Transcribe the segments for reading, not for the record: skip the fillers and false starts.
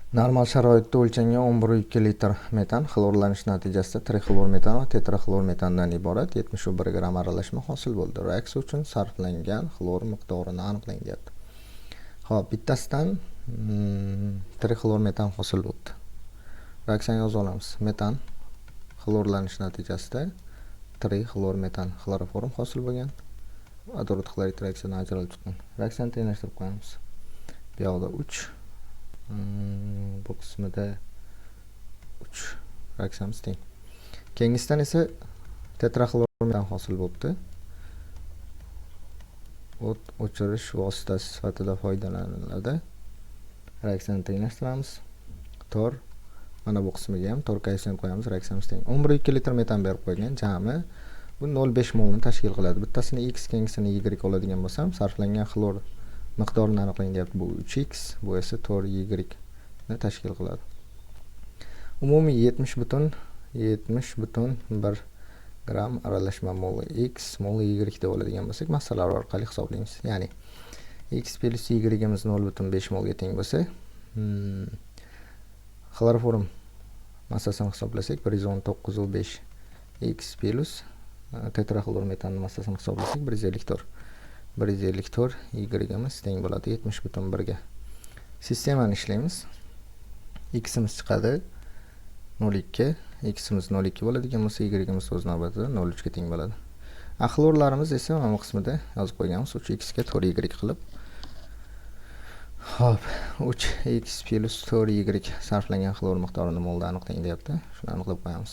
Normal sharoitda o'lchangan 11,2 litr metan xlorlanish natijasida trixlor metan va tetraxlor metandan iborat 71 gram aralashma hosil bo'ldi. Reaksiya uchun sarflangan xlor miqdorini aniqlang deyapti. Xo'p, bittasidan trixlor metan hosil bo'ldi. Reaksiyani yoza olamiz. Metan xlorlanish natijasida trixlor metan xloroform hosil bo'lgan. Vodorod xlorid reaksiyadan ajralib chiqqan. Reaksiyani tenglashtirib qo'yamiz. Bu yoqda 3, bu qismida 3 reaksiyamiz teng. Keyingisidan esa tetraxlor metan hosil bo'libdi. O't o'chirish vositasi sifatida foydalaniladi. Reaksiyani tenglashtiramiz. Tor mana bu qismiga ham tor koeffitsient qo'yamiz, reaksiyamiz teng. 11,2 litr metan berib qo'ygan, jami bu 0,5 molni tashkil qiladi. Bittasini x, keyingisini y oladigan bo'lsam, sarflangan xlor miqdorini aniqlang deyapti. Bu 3x, bu esa 4y ni tashkil qiladi. Umumiy 70,1 gram aralashma mol x, mol y deb oladigan bo'lsak, masalalar orqali hisoblaymiz. Ya'ni x plus y imiz 0,5 molga teng bo'lsa, xloroform massasini hisoblasak 119,5 x plus tetraxlor metan massasini hisoblasak 154 y imiz teng bo'ladi 70,1 ga. Sistemani ishlaymiz. X imiz chiqadi 0,2, x imiz 0,2 bo'ladigan bo'lsa, y imiz o'z navbatida 0,3 ga teng bo'ladi. Xlorlarimiz esa mana bu qismida yozib qo'yganmiz. 3x ga 4y qilib. Xo'p, 3x plus 4y sarflangan xlor miqdorini molda aniqlang deyapti. Shuni aniqlab qo'yamiz.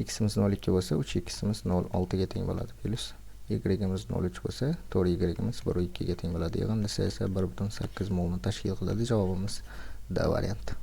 X imiz 0,2 bo'lsa, 3x imiz 0,6 ga teng bo'ladi. Plus y imiz 0,3 bo'lsa, 4y imiz 1,2 ga teng bo'ladi. Yig'indisi esa 1,8 molni tashkil qiladi. Javobimiz D varianti.